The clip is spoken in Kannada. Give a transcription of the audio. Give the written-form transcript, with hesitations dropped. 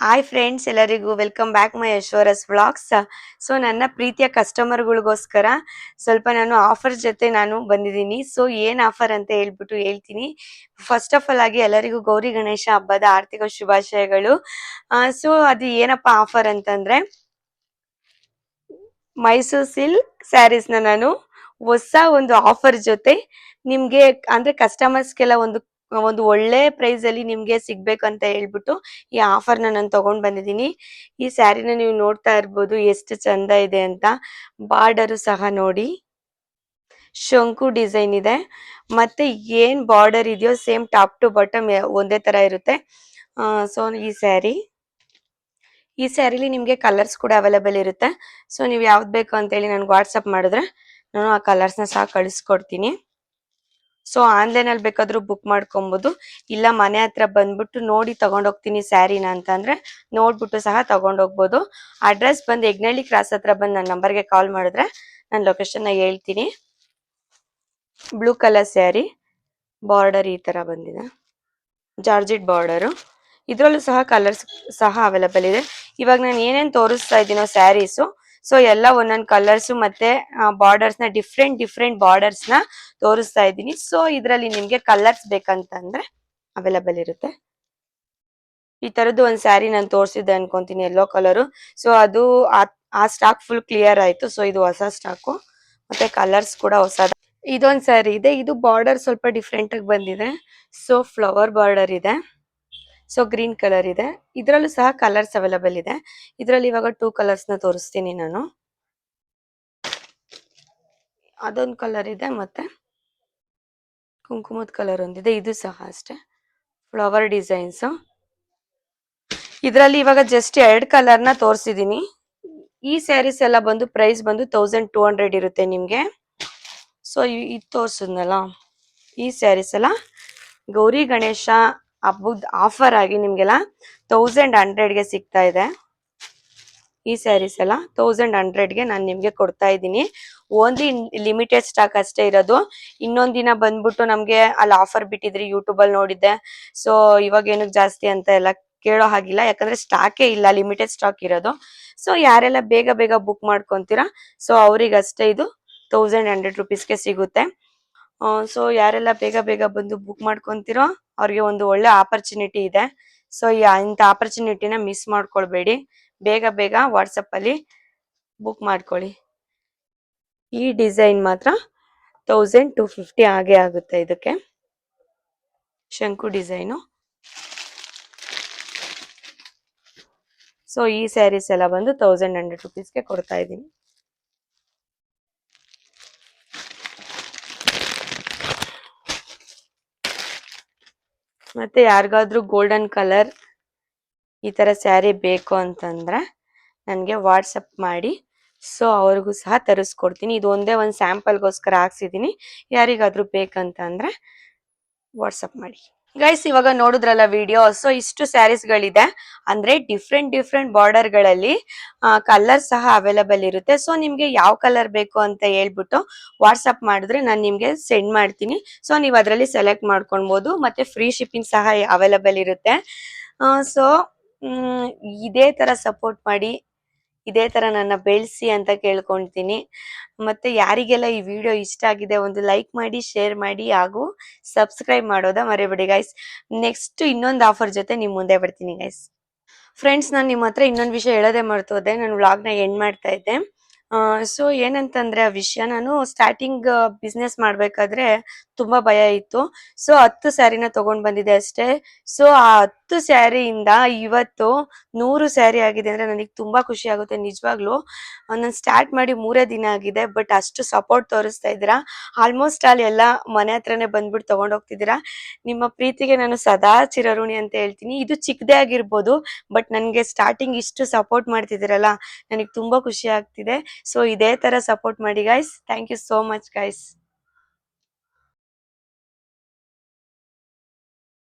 ಹಾಯ್ ಫ್ರೆಂಡ್ಸ್, ಎಲ್ಲರಿಗೂ ವೆಲ್ಕಮ್ ಬ್ಯಾಕ್ ಮೈ ಯಶ್ವರಸ್ ವ್ಲಾಗ್ಸ್. ಸೊ ನನ್ನ ಪ್ರೀತಿಯ ಕಸ್ಟಮರ್ಗಳಿಗೋಸ್ಕರ ಸ್ವಲ್ಪ ನಾನು ಆಫರ್ ಜೊತೆ ನಾನು ಬಂದಿದ್ದೀನಿ. ಸೊ ಏನು ಆಫರ್ ಅಂತ ಹೇಳ್ತೀನಿ. ಫಸ್ಟ್ ಆಫ್ ಆಲ್ ಆಗಿ ಎಲ್ಲರಿಗೂ ಗೌರಿ ಗಣೇಶ ಹಬ್ಬದ ಆರ್ಥಿಕ ಶುಭಾಶಯಗಳು. ಸೊ ಅದು ಏನಪ್ಪ ಆಫರ್ ಅಂತಂದ್ರೆ, ಮೈಸೂರು ಸಿಲ್ಕ್ ಸ್ಯಾರೀಸ್ನ ನಾನು ಹೊಸ ಒಂದು ಆಫರ್ ಜೊತೆ ನಿಮ್ಗೆ ಅಂದ್ರೆ ಕಸ್ಟಮರ್ಸ್ಗೆಲ್ಲ ಒಂದು ಒಂದು ಒಳ್ಳೆ ಪ್ರೈಸ್ ಅಲ್ಲಿ ನಿಮ್ಗೆ ಸಿಗ್ಬೇಕು ಅಂತ ಹೇಳ್ಬಿಟ್ಟು ಈ ಆಫರ್ನ ನಾನು ತಗೊಂಡ್ ಬಂದಿದ್ದೀನಿ. ಈ ಸ್ಯಾರಿನ ನೀವು ನೋಡ್ತಾ ಇರ್ಬೋದು ಎಷ್ಟು ಚಂದ ಇದೆ ಅಂತ. ಬಾರ್ಡರು ಸಹ ನೋಡಿ, ಶಂಕು ಡಿಸೈನ್ ಇದೆ. ಮತ್ತೆ ಏನ್ ಬಾರ್ಡರ್ ಇದೆಯೋ ಸೇಮ್ ಟಾಪ್ ಟು ಬಾಟಮ್ ಒಂದೇ ತರ ಇರುತ್ತೆ. ಸೊ ಈ ಸ್ಯಾರಿಲಿ ನಿಮ್ಗೆ ಕಲರ್ಸ್ ಕೂಡ ಅವೈಲೇಬಲ್ ಇರುತ್ತೆ. ಸೊ ನೀವು ಯಾವ್ದು ಬೇಕು ಅಂತ ಹೇಳಿ ನನ್ಗೆ ವಾಟ್ಸಪ್ ಮಾಡಿದ್ರೆ ನಾನು ಆ ಕಲರ್ಸ್ನ ಸಹ ಕಳಿಸ್ಕೊಡ್ತೀನಿ. ಸೊ ಆನ್ಲೈನ್ ಅಲ್ಲಿ ಬೇಕಾದ್ರೂ ಬುಕ್ ಮಾಡ್ಕೊಬಹುದು, ಇಲ್ಲ ಮನೆ ಹತ್ರ ಬಂದ್ಬಿಟ್ಟು ನೋಡಿ ತಗೊಂಡೋಗ್ತೀನಿ ಸ್ಯಾರಿನ ಅಂತಂದ್ರೆ ನೋಡ್ಬಿಟ್ಟು ಸಹ ತಗೊಂಡೋಗ್ಬೋದು. ಅಡ್ರೆಸ್ ಬಂದು ಯಗ್ನಳ್ಳಿ ಕ್ರಾಸ್ ಹತ್ರ ಬಂದು ನನ್ನ ನಂಬರ್ಗೆ ಕಾಲ್ ಮಾಡಿದ್ರೆ ನಾನು ಲೊಕೇಶನ್ ಹೇಳ್ತೀನಿ. ಬ್ಲೂ ಕಲರ್ ಸ್ಯಾರಿ, ಬಾರ್ಡರ್ ಈ ತರ ಬಂದಿದೆ, ಜಾರ್ಜೆಟ್ ಬಾರ್ಡರು. ಇದ್ರಲ್ಲೂ ಸಹ ಕಲರ್ಸ್ ಸಹ ಅವೈಲೇಬಲ್ ಇದೆ. ಇವಾಗ ನಾನು ಏನೇನ್ ತೋರಿಸ್ತಾ ಇದ್ದೀನೋ ಸ್ಯಾರೀಸು, ಸೊ ಎಲ್ಲ ಒಂದೊಂದು ಕಲರ್ಸ್ ಮತ್ತೆ ಬಾರ್ಡರ್ಸ್ ನ ಡಿಫ್ರೆಂಟ್ ಬಾರ್ಡರ್ಸ್ ನ ತೋರಿಸ್ತಾ ಇದ್ದೀನಿ. ಸೊ ಇದರಲ್ಲಿ ನಿಮ್ಗೆ ಕಲರ್ಸ್ ಬೇಕಂತಂದ್ರೆ ಅವೈಲೇಬಲ್ ಇರುತ್ತೆ. ಈ ತರದ್ದು ಒಂದು ಸ್ಯಾರಿ ನಾನು ತೋರಿಸಿದ್ದೆ ಅನ್ಕೊಂತೀನಿ, ಯೆಲ್ಲೋ ಕಲರು. ಸೊ ಅದು ಆ ಸ್ಟಾಕ್ ಫುಲ್ ಕ್ಲಿಯರ್ ಆಯ್ತು. ಸೊ ಇದು ಹೊಸ ಸ್ಟಾಕು, ಮತ್ತೆ ಕಲರ್ಸ್ ಕೂಡ ಹೊಸ. ಇದೊಂದು ಸ್ಯಾರಿ ಇದೆ, ಇದು ಬಾರ್ಡರ್ ಸ್ವಲ್ಪ ಡಿಫ್ರೆಂಟ್ ಆಗಿ ಬಂದಿದೆ. ಸೊ ಫ್ಲವರ್ ಬಾರ್ಡರ್ ಇದೆ, ಸೊ ಗ್ರೀನ್ ಕಲರ್ ಇದೆ. ಇದರಲ್ಲೂ ಸಹ ಕಲರ್ಸ್ ಅವೈಲೇಬಲ್ ಇದೆ. ಇದರಲ್ಲಿ ಇವಾಗ 2 ಕಲರ್ಸ್ ನ ತೋರಿಸ್ತೀನಿ ನಾನು. ಅದೊಂದು ಕಲರ್ ಇದೆ, ಮತ್ತೆ ಕುಂಕುಮದ ಕಲರ್ ಒಂದಿದೆ. ಇದು ಸಹ ಅಷ್ಟೇ ಫ್ಲವರ್ ಡಿಸೈನ್ಸ್. ಇದರಲ್ಲಿ ಇವಾಗ ಜಸ್ಟ್ 2 ಕಲರ್ ನ ತೋರಿಸಿದೀನಿ. ಈ ಸ್ಯಾರೀಸ್ ಎಲ್ಲ ಬಂದು ಪ್ರೈಸ್ ಬಂದು 1200 ಇರುತ್ತೆ ನಿಮ್ಗೆ. ಸೊ ಇದು ತೋರಿಸಿದ್ನಲ್ಲ, ಈ ಸ್ಯಾರೀಸ್ ಎಲ್ಲ ಗೌರಿ ಗಣೇಶ ಹಬ್ಬದ ಆಫರ್ ಆಗಿ ನಿಮ್ಗೆಲ್ಲ 1100ಗೆ ಸಿಗ್ತಾ ಇದೆ. ಈ ಸ್ಯಾರೀಸ್ ಎಲ್ಲ 1100ಗೆ ನಾನು ನಿಮ್ಗೆ ಕೊಡ್ತಾ ಇದ್ದೀನಿ. ಓನ್ಲಿ ಲಿಮಿಟೆಡ್ ಸ್ಟಾಕ್ ಅಷ್ಟೇ ಇರೋದು. ಇನ್ನೊಂದ್ ದಿನ ಬಂದ್ಬಿಟ್ಟು ನಮ್ಗೆ ಅಲ್ಲಿ ಆಫರ್ ಬಿಟ್ಟಿದ್ರಿ, ಯೂಟ್ಯೂಬ್ ಅಲ್ಲಿ ನೋಡಿದ್ದೆ. ಸೊ ಇವಾಗ ಏನಕ್ಕೆ ಜಾಸ್ತಿ ಅಂತ ಎಲ್ಲ ಕೇಳೋ ಹಾಗಿಲ್ಲ, ಯಾಕಂದ್ರೆ ಸ್ಟಾಕೇ ಇಲ್ಲ, ಲಿಮಿಟೆಡ್ ಸ್ಟಾಕ್ ಇರೋದು. ಸೊ ಯಾರೆಲ್ಲ ಬೇಗ ಬೇಗ ಬುಕ್ ಮಾಡ್ಕೊಂತೀರಾ, ಸೊ ಅವ್ರಿಗಷ್ಟೇ ಇದು 1100 ರುಪೀಸ್ಗೆ ಸಿಗುತ್ತೆ. ಸೊ ಯಾರೆಲ್ಲ ಬೇಗ ಬೇಗ ಬಂದು ಬುಕ್ ಮಾಡ್ಕೊಂತೀರೋ ಅವ್ರಿಗೆ ಒಂದು ಒಳ್ಳೆ ಆಪರ್ಚುನಿಟಿ ಇದೆ. ಸೊ ಇಂಥ ಆಪರ್ಚುನಿಟಿನ ಮಿಸ್ ಮಾಡ್ಕೊಳ್ಬೇಡಿ. ಬೇಗ ಬೇಗ ವಾಟ್ಸಪ್ ಅಲ್ಲಿ ಬುಕ್ ಮಾಡ್ಕೊಳ್ಳಿ. ಈ ಡಿಸೈನ್ ಮಾತ್ರ 1250 ಆಗೇ ಆಗುತ್ತೆ. ಇದಕ್ಕೆ ಶಂಕು ಡಿಸೈನು. ಸೊ ಈ ಸ್ಯಾರೀಸ್ ಎಲ್ಲ ಬಂದು 1100 ರುಪೀಸ್ಗೆ ಕೊಡ್ತಾ ಇದ್ದೀನಿ. ಮತ್ತೆ ಯಾರಿಗಾದ್ರೂ ಗೋಲ್ಡನ್ ಕಲರ್ ಈ ತರ ಸ್ಯಾರಿ ಬೇಕು ಅಂತಂದ್ರೆ ನನಗೆ ವಾಟ್ಸಪ್ ಮಾಡಿ, ಸೊ ಅವ್ರಿಗೂ ಸಹ ತರಿಸ್ಕೊಡ್ತೀನಿ. ಇದು ಒಂದೇ ಒಂದು ಸ್ಯಾಂಪಲ್ಗೋಸ್ಕರ ಹಾಕ್ಸಿದ್ದೀನಿ. ಯಾರಿಗಾದ್ರೂ ಬೇಕಂತಂದ್ರೆ ವಾಟ್ಸಪ್ ಮಾಡಿ. ಗೈಸ್ ಇವಾಗ ನೋಡಿದ್ರಲ್ಲ ವಿಡಿಯೋ. ಸೊ ಇಷ್ಟು ಸ್ಯಾರೀಸ್ಗಳಿದೆ, ಅಂದ್ರೆ ಡಿಫ್ರೆಂಟ್ ಬಾರ್ಡರ್ ಗಳಲ್ಲಿ ಕಲರ್ ಸಹ ಅವೈಲೇಬಲ್ ಇರುತ್ತೆ. ಸೊ ನಿಮ್ಗೆ ಯಾವ ಕಲರ್ ಬೇಕು ಅಂತ ಹೇಳ್ಬಿಟ್ಟು ವಾಟ್ಸಪ್ ಮಾಡಿದ್ರೆ ನಾನು ನಿಮ್ಗೆ ಸೆಂಡ್ ಮಾಡ್ತೀನಿ. ಸೊ ನೀವು ಅದರಲ್ಲಿ ಸೆಲೆಕ್ಟ್ ಮಾಡ್ಕೊಳ್ಬಹುದು, ಮತ್ತೆ ಫ್ರೀ ಶಿಪ್ಪಿಂಗ್ ಸಹ ಅವೈಲೇಬಲ್ ಇರುತ್ತೆ. ಸೊ ಇದೇ ತರ ಸಪೋರ್ಟ್ ಮಾಡಿ, ಇದೇ ತರ ನನ್ನ ಬೆಳೆಸಿ ಅಂತ ಕೇಳ್ಕೊಂತೀನಿ. ಮತ್ತೆ ಯಾರಿಗೆಲ್ಲ ಈ ವಿಡಿಯೋ ಇಷ್ಟ ಆಗಿದೆ ಒಂದು ಲೈಕ್ ಮಾಡಿ, ಶೇರ್ ಮಾಡಿ, ಹಾಗೂ ಸಬ್ಸ್ಕ್ರೈಬ್ ಮಾಡೋದ ಮರಿಬೇಡಿ ಗೈಸ್. ನೆಕ್ಸ್ಟ್ ಇನ್ನೊಂದು ಆಫರ್ ಜೊತೆ ನಿಮ್ ಮುಂದೆ ಬರ್ತೀನಿ ಗೈಸ್. ಫ್ರೆಂಡ್ಸ್, ನಾನು ನಿಮ್ಮ ಹತ್ರ ಇನ್ನೊಂದು ವಿಷಯ ಹೇಳೋದೇ ಮರ್ತೋದೆ. ನಾನು ವ್ಲಾಗ್ನ ಎಂಡ್ ಮಾಡ್ತಾ ಇದ್ದೆ. ಸೊ ಏನಂತಂದ್ರೆ ಆ ವಿಷಯ, ನಾನು ಸ್ಟಾರ್ಟಿಂಗ್ ಬಿಸ್ನೆಸ್ ಮಾಡ್ಬೇಕಾದ್ರೆ ತುಂಬಾ ಭಯ ಇತ್ತು. ಸೊ 10 ಸ್ಯಾರಿನ ತಗೊಂಡ್ ಬಂದಿದೆ ಅಷ್ಟೇ. ಸೊ ಆ 10 ಸ್ಯಾರಿಯಿಂದ ಇವತ್ತು 100 ಸ್ಯಾರಿ ಆಗಿದೆ ಅಂದ್ರೆ ನನಗೆ ತುಂಬಾ ಖುಷಿ ಆಗುತ್ತೆ ನಿಜವಾಗ್ಲು. ನಾನು ಸ್ಟಾರ್ಟ್ ಮಾಡಿ 3 ದಿನ ಆಗಿದೆ, ಬಟ್ ಅಷ್ಟು ಸಪೋರ್ಟ್ ತೋರಿಸ್ತಾ ಇದ್ದೀರಾ. ಆಲ್ಮೋಸ್ಟ್ ಅಲ್ಲಿ ಎಲ್ಲ ಮನೆ ಹತ್ರನೇ ಬಂದ್ಬಿಟ್ಟು ತಗೊಂಡ್ ಹೋಗ್ತಿದ್ದೀರಾ. ನಿಮ್ಮ ಪ್ರೀತಿಗೆ ನಾನು ಸದಾ ಚಿರಋಣಿ ಅಂತ ಹೇಳ್ತೀನಿ. ಇದು ಚಿಕ್ಕದೇ ಆಗಿರ್ಬೋದು, ಬಟ್ ನನಗೆ ಸ್ಟಾರ್ಟಿಂಗ್ ಇಷ್ಟು ಸಪೋರ್ಟ್ ಮಾಡ್ತಿದ್ದೀರಲ್ಲ, ನನಗೆ ತುಂಬಾ ಖುಷಿ ಆಗ್ತಿದೆ. ಸೊ ಇದೇ ತರ ಸಪೋರ್ಟ್ ಮಾಡಿ guys. Thank you so much guys.